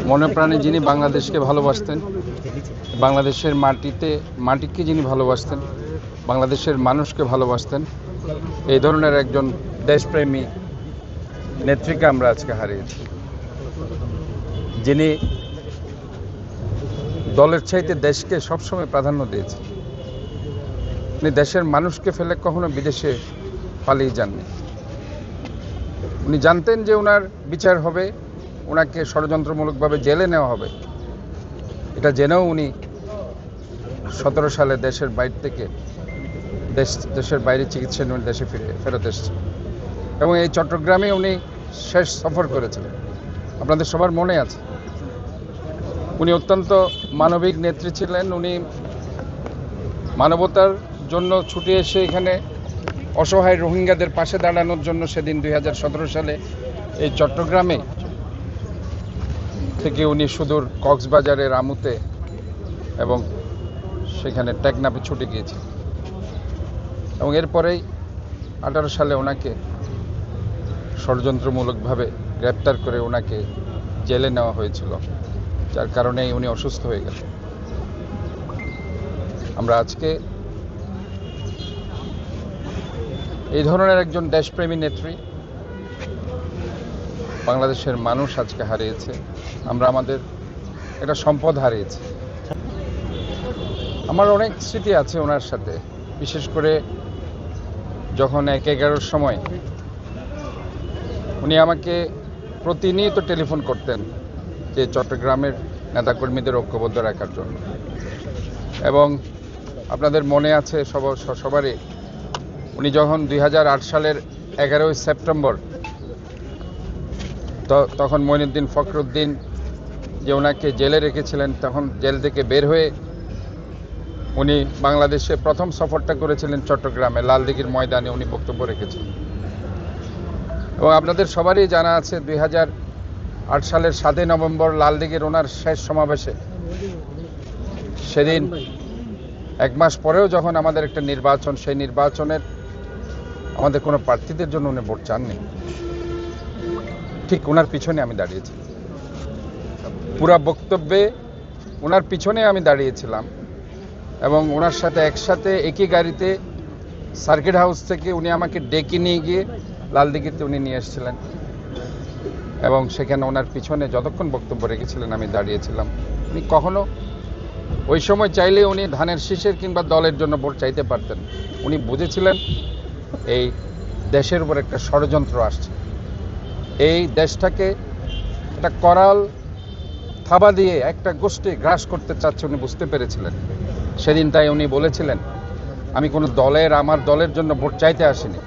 মনে প্রাণে যিনি বাংলাদেশকে ভালোবাসতেন, বাংলাদেশের মাটিকে যিনি ভালোবাসতেন, বাংলাদেশের মানুষকে ভালোবাসতেন, এই ধরনের একজন দেশপ্রেমী নেত্রীকে আমরা আজকে হারিয়েছি, যিনি দলের চাইতে দেশকে সবসময় প্রাধান্য দিয়েছেন। উনি দেশের মানুষকে ফেলে কখনো বিদেশে পালিয়ে যাননি। উনি জানতেন যে ওনার বিচার হবে, ওনাকে ষড়যন্ত্রমূলকভাবে জেলে নেওয়া হবে। এটা জেনেও উনি 17 সালে দেশের বাইরে থেকে দেশের বাইরে চিকিৎসা নিয়ে দেশে ফেরত এসেছেন এবং এই চট্টগ্রামে উনি শেষ সফর করেছিলেন। আপনাদের সবার মনে আছে, উনি অত্যন্ত মানবিক নেত্রী ছিলেন। উনি মানবতার জন্য ছুটে এসে এখানে অসহায় রোহিঙ্গাদের পাশে দাঁড়ানোর জন্য সেদিন 2017 সালে এই চট্টগ্রামে থেকে উনি সুদূর কক্সবাজারের আমুতে এবং সেখানে টেকনাফে ছুটে গিয়েছে এবং এরপরেই 18 সালে ওনাকে ষড়যন্ত্রমূলকভাবে গ্রেপ্তার করে ওনাকে জেলে নেওয়া হয়েছিল, যার কারণেই উনি অসুস্থ হয়ে গেলেন। আমরা আজকে এই ধরনের একজন দেশপ্রেমী নেত্রী বাংলাদেশের মানুষ আজকে হারিয়েছে। আমরা আমাদের একটা সম্পদ হারিয়েছি। আমার অনেক স্মৃতি আছে ওনার সাথে, বিশেষ করে যখন 1-11-র সময় উনি আমাকে প্রতিনিয়ত টেলিফোন করতেন যে চট্টগ্রামের নেতাকর্মীদের ঐক্যবদ্ধ রাখার জন্য। এবং আপনাদের মনে আছে সবারই, উনি যখন 2008 সালের 11ই সেপ্টেম্বর তখন মঈনুদ্দিন ফখরুদ্দিন যে ওনাকে জেলে রেখেছিলেন, তখন জেল থেকে বের হয়ে উনি বাংলাদেশে প্রথম সফরটা করেছিলেন চট্টগ্রামে, লালদিঘির ময়দানে উনি বক্তব্য রেখেছিলেন। এবং আপনাদের সবারই জানা আছে 2008 সালের 7 নভেম্বর লালদিঘির ওনার শেষ সমাবেশে, সেদিন 1 মাস পরেও যখন আমাদের একটা নির্বাচন, সেই নির্বাচনের আমাদের কোনো প্রার্থীদের জন্য উনি ভোট চাননি, ঠিক ওনার পিছনে আমি দাঁড়িয়েছি। পুরা বক্তব্যে ওনার পিছনে আমি দাঁড়িয়েছিলাম এবং ওনার সাথে একসাথে একই গাড়িতে সার্কিট হাউস থেকে উনি আমাকে ডেকে নিয়ে গিয়ে লালদিঘিতে উনি নিয়ে এসেছিলেন এবং সেখানে ওনার পিছনে যতক্ষণ বক্তব্য রেখেছিলেন আমি দাঁড়িয়েছিলাম। উনি কখনো ওই সময় চাইলে উনি ধানের শীষের কিংবা দলের জন্য ভোট চাইতে পারতেন। উনি বুঝেছিলেন এই দেশের উপর একটা ষড়যন্ত্র আসছে, এই দেশটাকে একটা করাল থাবা দিয়ে একটা গোষ্ঠী গ্রাস করতে চাচ্ছে, উনি বুঝতে পেরেছিলেন। সেদিন তাই উনি বলেছিলেন, আমি কোনো আমার দলের জন্য ভোট চাইতে আসিনি।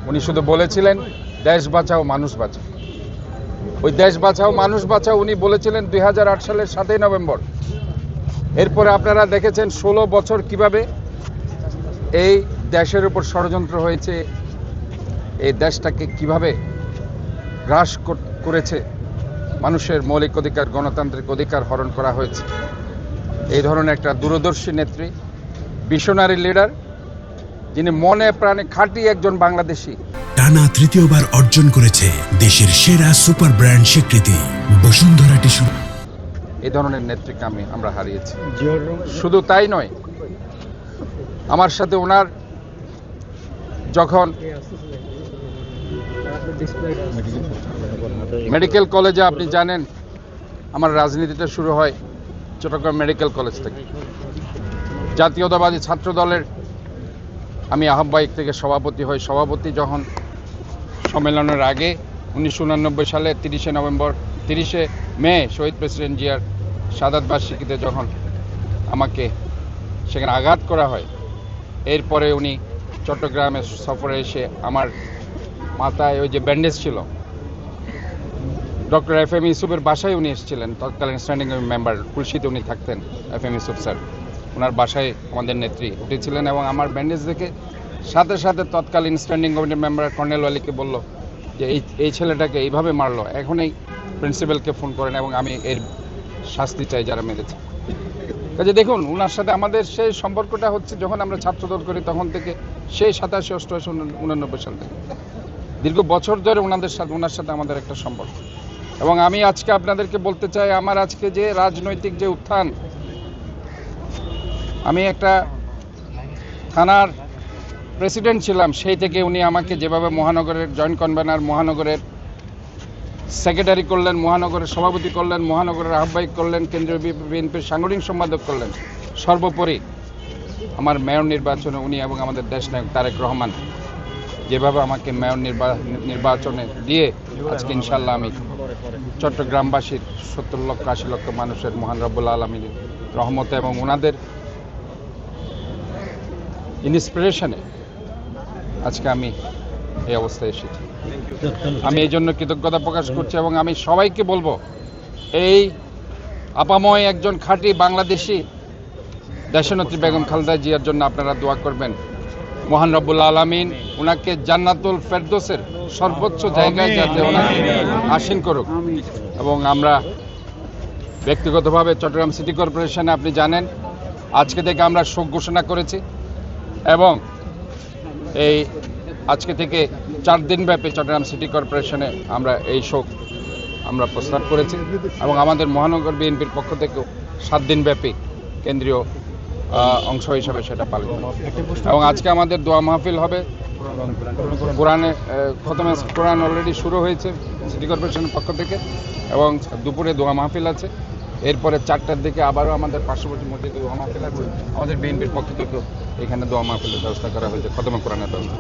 উনি শুধু বলেছিলেন দেশ বাঁচাও মানুষ বাঁচাও। ওই দেশ বাঁচাও মানুষ বাঁচাও উনি বলেছিলেন 2008 সালের 7 নভেম্বর। এরপরে আপনারা দেখেছেন 16 বছর কিভাবে এই দেশের উপর ষড়যন্ত্র হয়েছে, এই দেশটাকে কিভাবে গ্রাস করেছে, মানুষের মৌলিক অধিকার, গণতান্ত্রিক অধিকার হরণ করা হয়েছে। এই ধরনের একটা দূরদর্শী নেত্রী, ভিশনারি লিডার, যিনি মনে প্রাণে খাঁটি একজন বাংলাদেশী। টানা তৃতীয়বার অর্জন করেছে দেশের সেরা সুপার ব্র্যান্ড স্বীকৃতি বসুন্ধরা টিস্যু। এই ধরনের নেত্রীকে আমরা হারিয়েছি। শুধু তাই নয়, আমার সাথে ওনার যখন মেডিকেল কলেজে, আপনি জানেন আমার রাজনীতিটা শুরু হয় চট্টগ্রাম মেডিকেল কলেজ থেকে। জাতীয়তাবাদী ছাত্র দলের আমি আহ্বায়ক থেকে সভাপতি হই। সভাপতি যখন সম্মেলনের আগে 1989 সালে 30 মে শহীদ প্রেসিডেন্ট জিয়ার শাহাদাত বার্ষিকীতে যখন আমাকে সেখানে আঘাত করা হয়, এরপরে উনি চট্টগ্রামে সফরে এসে আমার মাথায় ওই যে ব্যান্ডেজ ছিল, ডক্টর FM ইউসুফের বাসায় উনি এসেছিলেন, তৎকালীন স্ট্যান্ডিং মেম্বার খুলশিতে উনি থাকতেন। FM ইউসুফ স্যার, ওনার বাসায় আমাদের নেত্রী উঠেছিলেন এবং আমার ব্যান্ডেজ দেখে সাথে সাথে তৎকালীন স্ট্যান্ডিং কমিটির মেম্বার কর্নেল ওয়ালিকে বলল যে এই ছেলেটাকে এইভাবে মারলো, এখনই প্রিন্সিপালকে ফোন করেন এবং আমি এর শাস্তি চাই যারা মেরেছে। কাজে দেখুন, ওনার সাথে আমাদের সেই সম্পর্কটা হচ্ছে যখন আমরা ছাত্রদল করি তখন থেকে, সেই 87, 88, 89 সাল থেকে দীর্ঘ বছর ধরে ওনার সাথে আমাদের একটা সম্পর্ক। এবং আমি আজকে আপনাদেরকে বলতে চাই, আমার আজকে যে রাজনৈতিক যে উত্থান, আমি একটা থানার প্রেসিডেন্ট ছিলাম, সেই থেকে উনি আমাকে যেভাবে মহানগরের জয়েন্ট কনভেনার, মহানগরের সেক্রেটারি করলেন, মহানগরের সভাপতি করলেন, মহানগরের আহ্বায়ক করলেন, কেন্দ্রীয় বিএনপির সাংগঠনিক সম্পাদক করলেন, সর্বোপরি আমার মেয়র নির্বাচনে উনি এবং আমাদের দেশনায়ক তারেক রহমান যেভাবে আমাকে মেয়র নির্বাচনে দিয়ে আজকে ইনশাল্লাহ আমি চট্টগ্রামবাসীর 70 লক্ষ 80 লক্ষ মানুষের মহান রব্বুল আলামিনের রহমতে এবং ওনাদের ইন্সপিরেশনে আজকে আমি এই অবস্থায় এসেছি। আমি এই জন্য কৃতজ্ঞতা প্রকাশ করছি এবং আমি সবাইকে বলবো, এই আপাময় একজন খাঁটি বাংলাদেশি দেশনেত্রী বেগম খালেদা জিয়ার জন্য আপনারা দোয়া করবেন। মহান রব্বুল আলামিন ওনাকে জান্নাতুল ফেরদৌসের সর্বোচ্চ জায়গায় যাতে ওনাকে আসীন করুক। এবং আমরা ব্যক্তিগতভাবে চট্টগ্রাম সিটি কর্পোরেশনে আপনি জানেন আজকে থেকে আমরা শোক ঘোষণা করেছি এবং এই আজকে থেকে 4 দিনব্যাপী চট্টগ্রাম সিটি কর্পোরেশনে আমরা এই শোক আমরা প্রস্তাব করেছি এবং আমাদের মহানগর বিএনপির পক্ষ থেকেও 7 দিনব্যাপী কেন্দ্রীয় অংশ হিসাবে সেটা পালিত এবং আজকে আমাদের দোয়া মাহফিল হবে। কোরআনে খতমে কোরআন অলরেডি শুরু হয়েছে সিটি কর্পোরেশনের পক্ষ থেকে এবং দুপুরে দোয়া মাহফিল আছে। এরপরে 4টার দিকে আবারও আমাদের পার্শ্ববর্তী মসজিদে দোয়া মাহফিল আছে। আমাদের বিএনপির পক্ষ থেকেও এখানে দোয়া মাহফিলের ব্যবস্থা করা হয়েছে, খতমে কোরআনের ব্যবস্থা।